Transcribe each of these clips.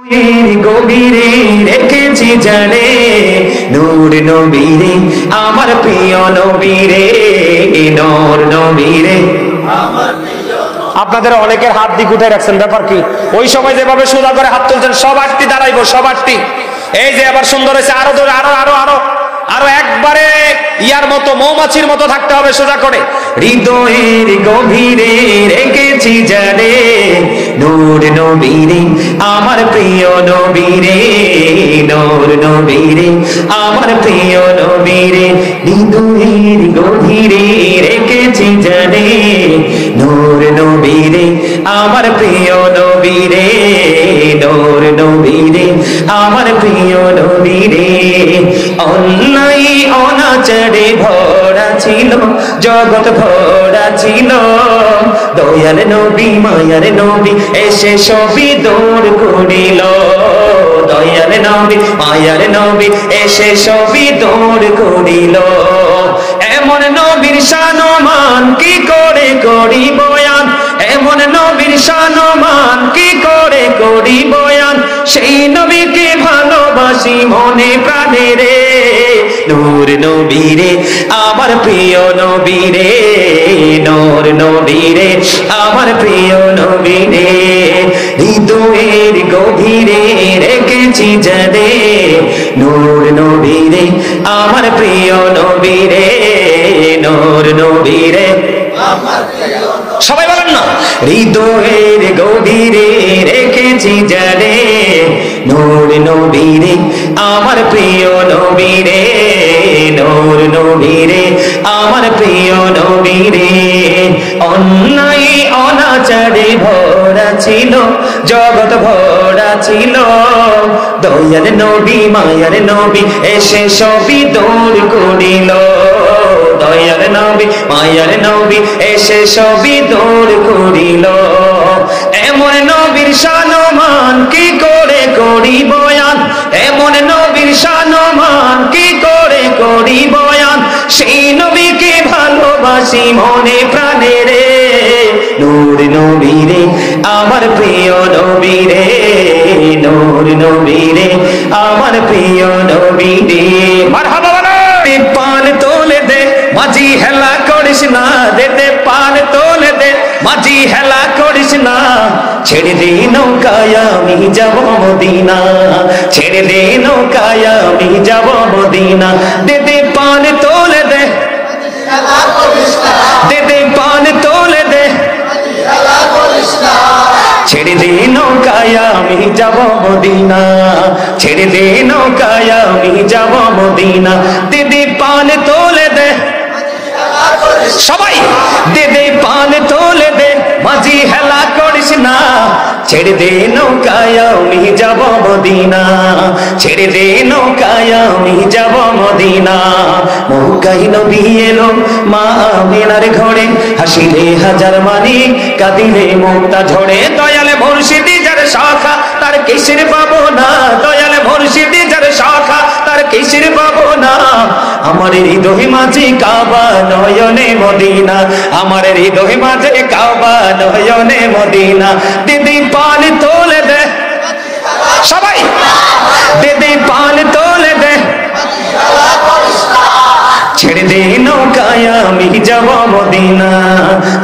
গভীরে রেখেছি জানে নূর নবীরে আমার প্রিয় নবীরে নূর নবীরে আমার প্রিয়। আপনাদের অনেকের হাত দিক উঠে রাখছেন, ব্যাপার কি? ওই সময় যেভাবে সোজা করে হাত তুলছেন সব আটটি দাঁড়াইবো, সব আটটি। এই যে আবার সুন্দর হয়েছে, আরো ধরে আরো আরো আরো আরো একবারে ইয়ার মতো মৌমাছির মতো থাকতে হবে সোজা করে। হৃদয়ের গভীরে রেখেছি জানে নূর নবীরে আমার প্রিয় নবীরে নূর নবীরে আমার প্রিয় নবীরে হৃদয়ের গভীরে রেখেছি জানে নূর নবীরে আমার প্রিয় নবীরে নূর নবীরে আমার প্রিয় নবীরে। অন্যায় অনাচারে ভরা ছিল জগৎ ভরা ছিল, দয়াল নবী মায়ার নবী এসে সবই দূর করিল, দয়াল নবী মায়ার নবী এসে সবই দূর করিল। এমন নবীর শানমান কি করে করি বয়ান, এমন নবীর শানমান কি করে করি বয়ান, সেই নবীকে ভালোবাসি মনে প্রাণে রে নূর নবীরে আমার প্রিয় নবীরে নূর নবীরে আমার প্রিয় নবীরে। হৃদয়ের গভীরে রেখেছি জানে নূর নবীরে আমার প্রিয় নবীরে নূর নবীরে আমার প্রিয়। সবাই বলেন না, হৃদয়ের গভীরে রেখেছি জানে নূর নবীরে আমার প্রিয় নবীরে নূর নবীরে আমার প্রিয় নবীরে। অন্যায় অনাচারে ভরা ছিল জগৎ ভরা ছিল, দয়াল নবী মায়ার নবী এসে সবই দূর করিল, দয়াল নবী মায়ার নবী এসে সবই দূর করিল। এমন নবীর শানমান কি করে করি বয়ান, এমন নবীর শানমান কি করে করি বয়ান, সেই নবীকে ভালোবাসি মনে প্রাণে রে নূর নবীরে আমার প্রিয় নবীরে নূর নবীরে আমার প্রিয় নবীরে। মারহাবা বলো। পান তোলে দে মাঝি হেলা করিস না, দেতে পান তোলে দে মাঝি হেলা করিস না, ছেড়ে দে নৌকায় আমি যাব মদিনা, ছেড়ে দে নৌকায় আমি যাব মদিনা। দেতে পান তোলে দে দেতে পান তোলে দে ছেড়ে দে নৌকায় আমি যাব মদিনা, ছেড়ে দে নৌকায় আমি যাব মদিনা। দিদি পান তোলে দে সবাই, দিদি পান তোলে দে মাঝি হেলা করিস না, ছেড়ে দে নৌকায় আমি যাব মদিনা, ছেড়ে দে নৌকায় আমি যাব মদিনা। মক্কায় নবী এলো মা আমিনার ঘরে, হাসিলে হাজার মানি কাঁদিলে মুক্তা ঝরে, দয়ালে মুর্শিদি যার শাখা তার কিসের পাবো না, দয়ালে মুর্শিদি যার শাখা তার কিসের পাবো না। আমার হৃদয় মাঝে কাবা নয়নে মদিনা, আমার হৃদয় মাঝে কাবা নয়নে মদিনা। দিদি পান তোলে দে সবাই, দিদি পান তোলে দে ছেড়ে দে নৌকায় আমি যাব মদিনা,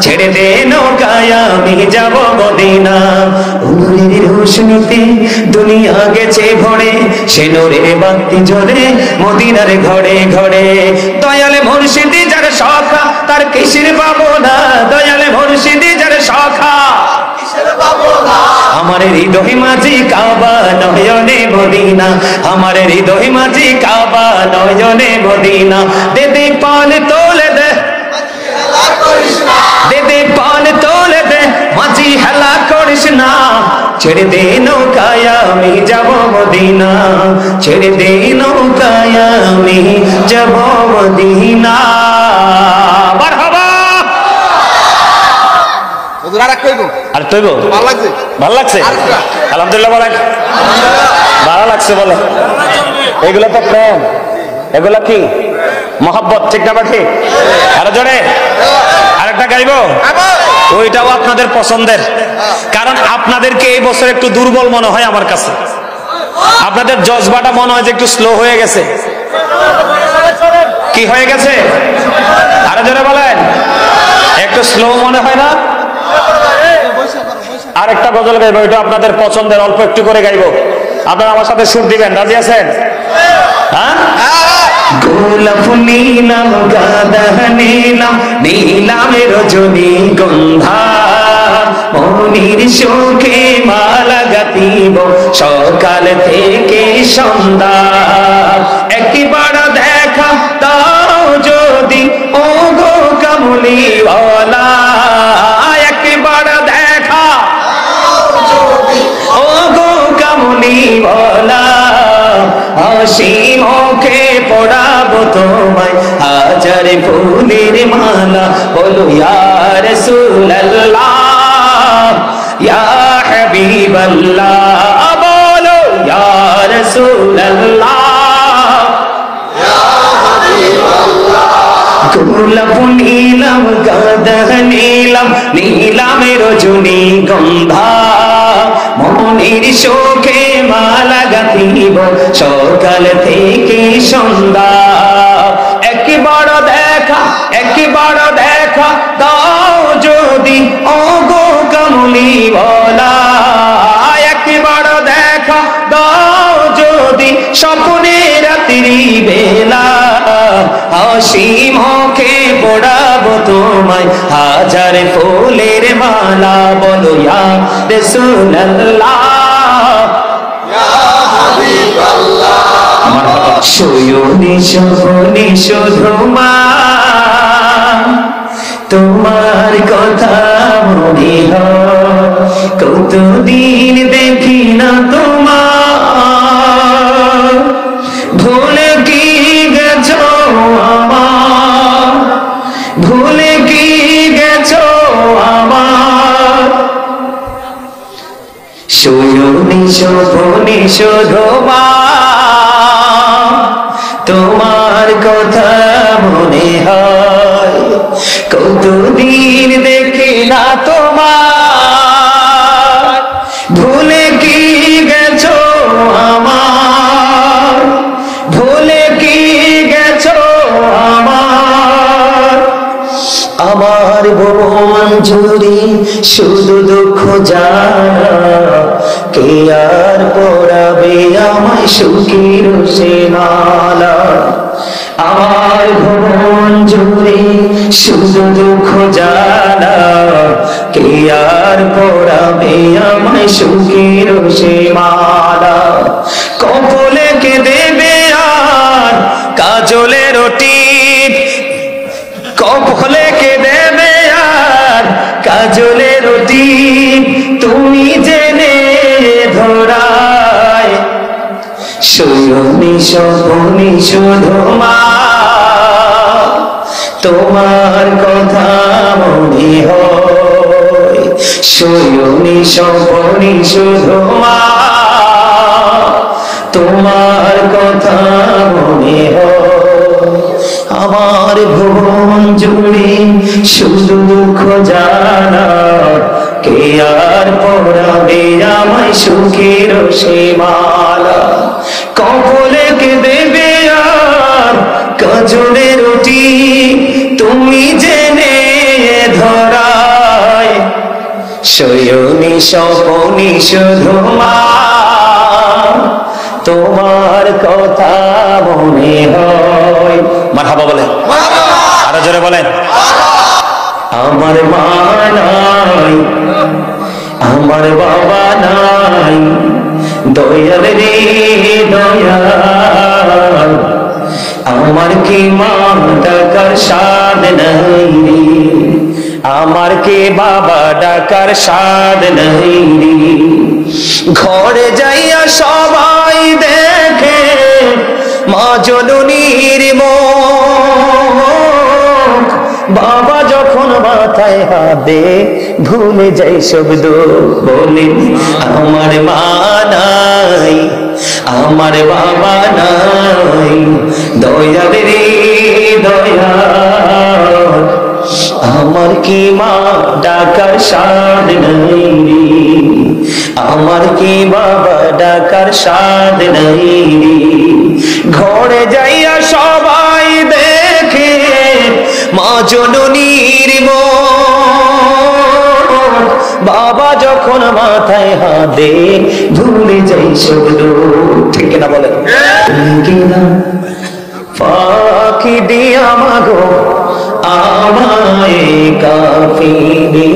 ছেড়ে দে নৌকায় আমি যাব মদিনা। নূরের রোশনীতে দুনিয়া গেছে ভরে, সে নূরের বাতি জ্বলে মদিনার ঘরে ঘরে, দয়ালে মুর্শিদি যার শাখা তার কিসের পাবো না, দয়ালে মুর্শিদি যার শাখা কিসের পাবো না। আমার হৃদয় মাঝে কাবা নয়নে মদিনা, আমার হৃদয় মাঝে কাবা নয়নে মদিনা। দেদে পান তোলে দে দেদে পান তোলে দে মাঝি হেলা করিস না, ছেড়ে দে নৌকায় আমি যাব মদিনা, ছেড়ে দে নৌকায় আমি যাব মদিনা। মারহাবা। আর তৈব ভালো লাগছে আলহামদুলিল্লাহ বলেন, ভালো লাগছে বলে। এগুলো তো প্রেম, এগুলো কি মহব্বত, ঠিক না বাকি? আরো জোরে আরেকটা গাইবো। ওইটাও আপনাদের পছন্দের, কারণ আপনাদেরকে এই বছর একটু দুর্বল মনে হয় আমার কাছে। আপনাদের জজবাটা মনে হয় যে একটু স্লো হয়ে গেছে। কি হয়ে গেছে? আরো জোরে বলেন। একটু স্লো মনে হয় না? আর একটা গজল গাইবো, এটা আপনাদের পছন্দের, অল্প একটু করে গাইবো। আপনারা আমার সাথে সুর দিবেন, রাজি আছেন? হ্যাঁ। গোলাপ নীলাম গাঁদা নীলাম নীলামের রজনীগন্ধা, মনির সুখে মালা গাঁথিব সকাল থেকে সন্ধ্যা। একবার দেখা দাও যদি ও গো কামলিওয়ালা, একবার দেখা ও গো কামলিওয়ালা, হাসি মুখে পড়াবো তোমায় হাজার ফুলের মালা। বলো ইয়া রাসূলুল্লাহ ইয়া হাবিবাল্লাহ, বলো ইয়া রাসূলুল্লাহ ইয়া হাবিবাল্লাহ। গোলাপ নীলাম গাঁদা নীলাম নীলামের রজনীগন্ধা, মনির সুখে মালা গাঁথিব সকাল থেকে সন্ধ্যা। একবার দেখা দাও যদি ও গো কামলিওয়ালা, একবার দেখা দাও যদি স্বপ্নে রাত্রি বেলা, হাসি মুখে পড়াবো তোমায় হাজার ফুলের মালা। বলো ইয়া রাসূলুল্লাহ ইয়া হাবিবাল্লাহ। শয়নে স্বপ্নে শুধু মা তোমার কথা মনে হয়, কতদিন দেখি না তোমার, ভুলে কি গেছো আমার, ভুলে কি গেছো আমার। শয়নে স্বপ্নে শুধু মা তোমার কথা মনে হয়, কতদিন দেখি না তোমার, ভুলে কি গেছো আমার, ভুলে কি গেছো আমার। আমার ভুবন জুড়ে শুধু দুঃখ জানা, কে আর পড়াবে আমায় সুখের সে মালা। আমার ভুবন জুড়ে শুধু দুঃখ জানা, কে আর পড়াবে আমায় সুখের সে মালা। কপালে কে দেবে আর কাজলের টিপ, কপালে কে দেবে আর কাজলের টিপ, তুমি জেনে ধরায়। শয়নে স্বপ্নে শুধু মা তোমার কথা মনে হয়, শয়নে স্বপ্নে শুধু মা তোমার কথা মনে হয়। আমার ভুবন জুড়ে শুধু দুঃখ জানা, কে আর পড়াবে আমায় সুখের সে মালা। কপালে কে দেবে আর কাজলের টিপ, তুমি জেনে ধরায়। শয়নে স্বপ্নে শুধু মা তোমার কথা মনে হয়। মারহাবা বলেন, আরো জোরে বলেন। আমার মা নাই, আমার বাবা নাই, দয়াল রে দয়াল, আমার কি মা ডাকার সাদ নাই রে, আমার কি বাবা ডাকার সাদ নাই রে। ঘরে যাইয়া সবাই দেখে মা জননীর মুখ, বাবা যখন মাথায় হাতে ভুলে যাই শব্দ বলে। আমার মা নাই, আমার বাবা নাই, দয়াল রে দয়াল, আমার আমার কি মা ডাকার সাদ নাই রে, আমার কি বাবা ডাকার সাদ নাই রে। ঘরে যাইয়া সবাই দেখে মা জননীর মুখ, বাবা যখন মাথায় হাত দে ভুলে যাই সব লোক। ঠিক না বলেন? ফাঁকি দিয়া মাগো আমায় কাফিরে,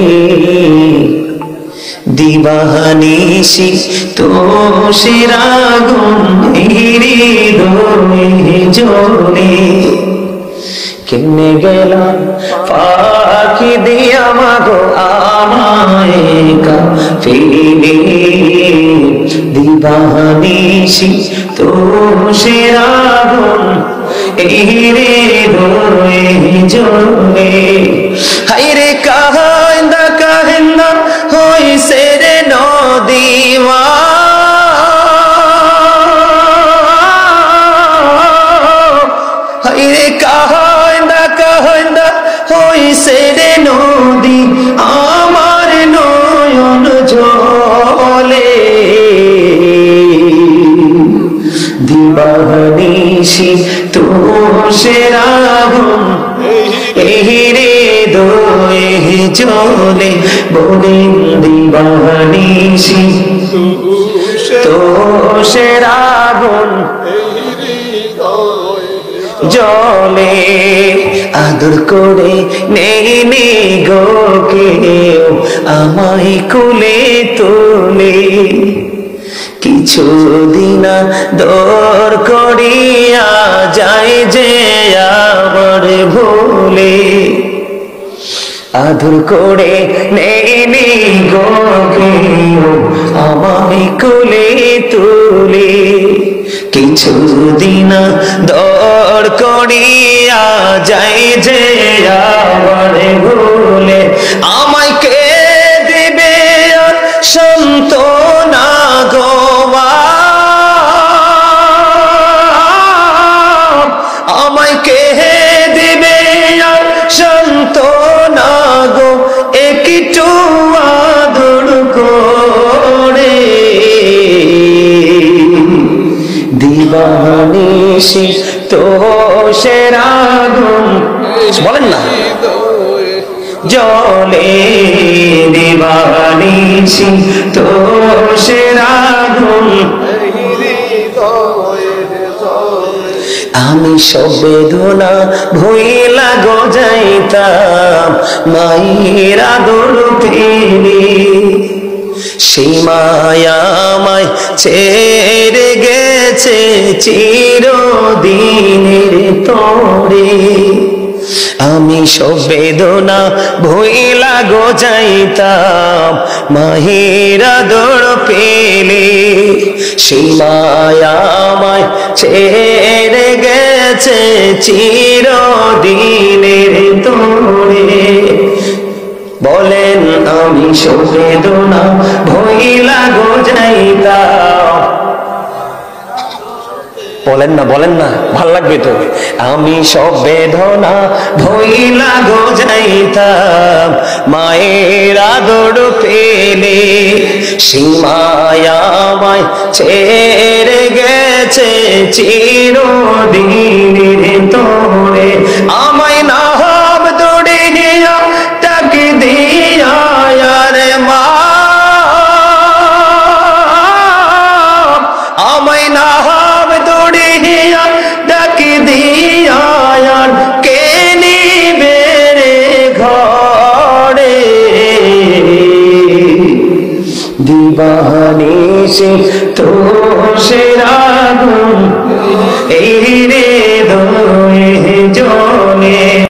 দিবানিশি তোষের আগুন হৃদয়ে জ্বলে। কেমনে গেলাম ফাঁকি দিয়া মাগো আমায় কাফিরে, দিবানিশি তোষের আগুন হৃদয়ে জ্বলে। হায়রে কাহিন্দা কাহিন্দা হইছে রে নদীমা, হায়রে কাহিন্দা কাহিন্দা হইছে রে নদী, আমার নয়ন জলে। দিবানিশি তোষের আগুন হৃদয়ে জ্বলে। বলেন দিবানিশি তোষের আগুন জলে। আদর করে নেই নে গো কেউ আমায় কোলে তোলে, কিছুদিন দর করিয়া যায় যে আবার ভুলে। আদর করে নেই নে গো কেউ আমায় কোলে তোলে, কিছুদিন দর করিয়া যায় যে আবার ভুলে। আমায় কে দিবে সান্ত্বনা গো মা, আমায় কে দিবে সান্ত্বনা গো, একটু আদর করে। দিবানিশি তোষের আগুন, বলেন না, জলে। দিবানিশি তোষের আগুন, আমি সব বেদনা ভুইলা গো যাইতাম মায়ের আদর পেলে। সেই মায়ামায় ছেড়ে গেছে চিরদিনের তরে, আমি সব বেদনা ভুইলা গো যাইতাম মায়ের আদর পেলে। সেই মায়ামায় ছেড়ে গেছে চিরদিনের তরে। বলেন আমি সব বেদনা ভুইলা গো যাইতাম, বলেন না বলেন না, ভাল লাগবে তো। আমি সব বেদনা ভুইলা গো যাইতাম মায়ের আদর পেলে। সেই মায়ামায় ছেড়ে গেছে চিরদিনের তরে, আমায় নাম দৌড়ে গিয়া তাকে দিয়া রে মা, আমায় নাম দৌড়ে গিয়া তাকে দিয়া কে নিবে রে ঘরে। দিবানিশি তোষের আগুন এই রে